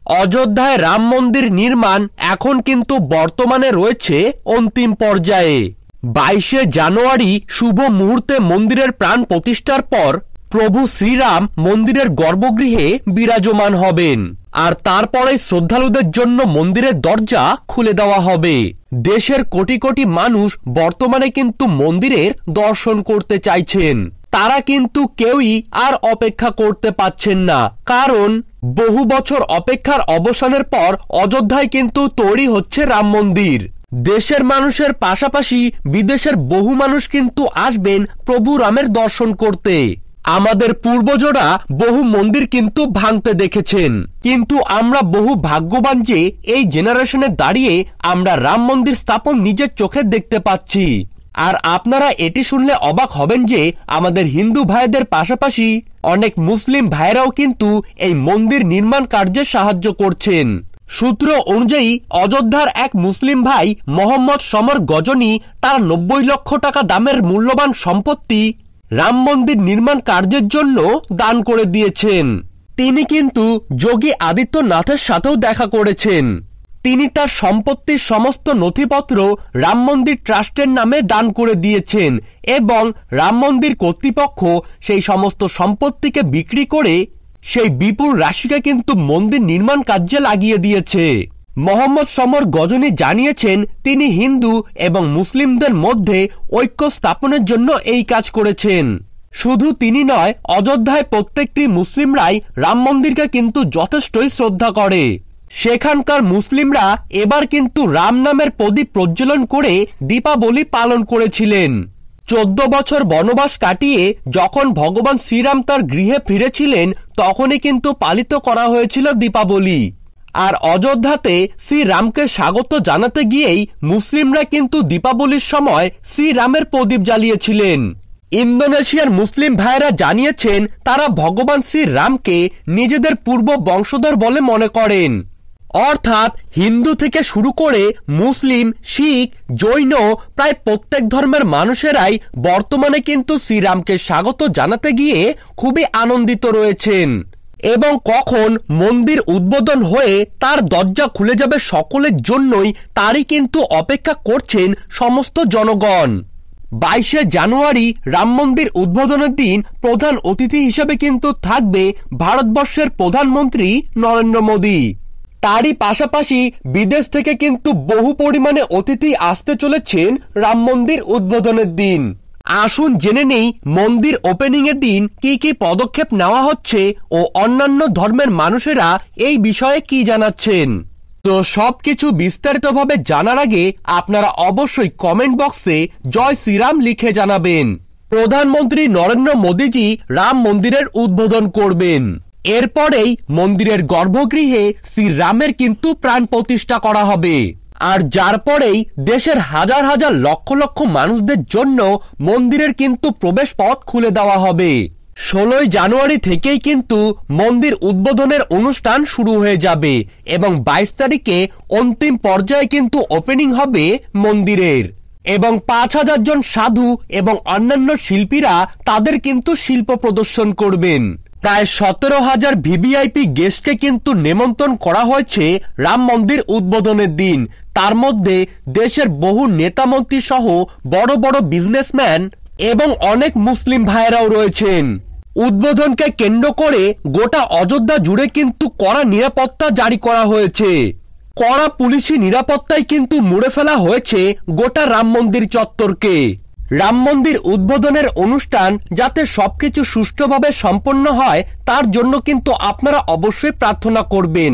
অযোধ্যায় রাম মন্দির নির্মাণ এখন কিন্তু বর্তমানে রয়েছে অন্তিম পর্যায়ে। 22শে জানুয়ারি শুভ মুহূর্তে মন্দিরের প্রাণ প্রতিষ্ঠার পর প্রভু শ্রীরাম মন্দিরের গর্ভগৃহে বিরাজমান হবেন, আর তারপরেই শ্রদ্ধালুদের জন্য মন্দিরের দরজা খুলে দেওয়া হবে। দেশের কোটি কোটি মানুষ বর্তমানে কিন্তু মন্দিরের দর্শন করতে চাইছেন। তারা কিন্তু কেউই আর অপেক্ষা করতে পারছেন না, কারণ বহু বছর অপেক্ষার অবসানের পর অযোধ্যায় কিন্তু তৈরি হচ্ছে রাম মন্দির। দেশের মানুষের পাশাপাশি বিদেশের বহু মানুষ কিন্তু আসবেন প্রভু রামের দর্শন করতে। আমাদের পূর্বজরা বহু মন্দির কিন্তু ভাঙতে দেখেছেন, কিন্তু আমরা বহু ভাগ্যবান যে এই জেনারেশনে দাঁড়িয়ে আমরা রাম মন্দির স্থাপন নিজের চোখে দেখতে পাচ্ছি। আর আপনারা এটি শুনলে অবাক হবেন যে আমাদের হিন্দু ভাইদের পাশাপাশি অনেক মুসলিম ভাইরাও কিন্তু এই মন্দির নির্মাণ কার্যে সাহায্য করছেন। সূত্র অনুযায়ী অযোধ্যার এক মুসলিম ভাই মোহাম্মদ সমর গজনী তার 90 লক্ষ টাকা দামের মূল্যবান সম্পত্তি রাম মন্দির নির্মাণ কার্যের জন্য দান করে দিয়েছেন। তিনি কিন্তু যোগী আদিত্যনাথের সাথেও দেখা করেছেন। তিনি তার সম্পত্তির সমস্ত নথিপত্র রাম মন্দির ট্রাস্টের নামে দান করে দিয়েছেন এবং রাম মন্দির কর্তৃপক্ষ সেই সমস্ত সম্পত্তিকে বিক্রি করে সেই বিপুল রাশিকে কিন্তু মন্দির নির্মাণ কার্যে লাগিয়ে দিয়েছে। মোহাম্মদ সমর গজনী জানিয়েছেন তিনি হিন্দু এবং মুসলিমদের মধ্যে ঐক্য স্থাপনের জন্য এই কাজ করেছেন। শুধু তিনি নয়, অযোধ্যায় প্রত্যেকটি মুসলিমরাই রাম মন্দিরকে কিন্তু যথেষ্টই শ্রদ্ধা করে। সেখানকার মুসলিমরা এবার কিন্তু রাম নামের প্রদীপ প্রজ্বলন করে দীপাবলি পালন করেছিলেন। 14 বছর বনবাস কাটিয়ে যখন ভগবান শ্রীরাম তার গৃহে ফিরেছিলেন তখনই কিন্তু পালিত করা হয়েছিল দীপাবলি। আর অযোধ্যাতে শ্রীরামকে স্বাগত জানাতে গিয়েই মুসলিমরা কিন্তু দীপাবলির সময় শ্রীরামের প্রদীপ জ্বালিয়েছিলেন। ইন্দোনেশিয়ার মুসলিম ভাইরা জানিয়েছেন তারা ভগবান শ্রীরামকে নিজেদের পূর্ব বংশধর বলে মনে করেন। অর্থাৎ হিন্দু থেকে শুরু করে মুসলিম, শিখ, জৈন প্রায় প্রত্যেক ধর্মের মানুষেরাই বর্তমানে কিন্তু শ্রীরামকে স্বাগত জানাতে গিয়ে খুবই আনন্দিত রয়েছেন এবং কখন মন্দির উদ্বোধন হয়ে তার দরজা খুলে যাবে সকলের জন্যই তারই কিন্তু অপেক্ষা করছেন সমস্ত জনগণ। 22শে জানুয়ারি রাম মন্দির উদ্বোধনের দিন প্রধান অতিথি হিসেবে কিন্তু থাকবে ভারতবর্ষের প্রধানমন্ত্রী নরেন্দ্র মোদী। তারই পাশাপাশি বিদেশ থেকে কিন্তু বহু পরিমাণে অতিথি আসতে চলেছেন রাম মন্দির উদ্বোধনের দিন। আসুন জেনে নেই মন্দির ওপেনিং এর দিন কি কি পদক্ষেপ নেওয়া হচ্ছে ও অন্যান্য ধর্মের মানুষেরা এই বিষয়ে কি জানাচ্ছেন। তো সবকিছু বিস্তারিতভাবে জানার আগে আপনারা অবশ্যই কমেন্ট বক্সে জয় শ্রীরাম লিখে জানাবেন। প্রধানমন্ত্রী নরেন্দ্র মোদীজি রাম মন্দিরের উদ্বোধন করবেন। এরপরেই মন্দিরের গর্ভগৃহে শ্রীরামের কিন্তু প্রাণ প্রতিষ্ঠা করা হবে, আর যার পরেই দেশের হাজার হাজার লক্ষ লক্ষ মানুষদের জন্য মন্দিরের কিন্তু প্রবেশ পথ খুলে দেওয়া হবে। 16 জানুয়ারি থেকেই কিন্তু মন্দির উদ্বোধনের অনুষ্ঠান শুরু হয়ে যাবে এবং 22 তারিখে অন্তিম পর্যায়ে কিন্তু ওপেনিং হবে মন্দিরের এবং 5000 জন সাধু এবং অন্যান্য শিল্পীরা তাদের কিন্তু শিল্প প্রদর্শন করবেন। প্রায় 17,000 ভিভিআইপি গেস্টকে কিন্তু নেমন্তন্ন করা হয়েছে রাম মন্দির উদ্বোধনের দিন। তার মধ্যে দেশের বহু নেতামন্ত্রী সহ বড় বড় বিজনেসম্যান এবং অনেক মুসলিম ভাইরাও রয়েছেন। উদ্বোধনকে কেন্দ্র করে গোটা অযোধ্যা জুড়ে কিন্তু কড়া নিরাপত্তা জারি করা হয়েছে। কড়া পুলিশি নিরাপত্তায় কিন্তু মুড়ে ফেলা হয়েছে গোটা রাম মন্দির চত্বরকে। রাম মন্দির উদ্বোধনের অনুষ্ঠান যাতে সবকিছু সুষ্ঠুভাবে সম্পন্ন হয় তার জন্য কিন্তু আপনারা অবশ্যই প্রার্থনা করবেন।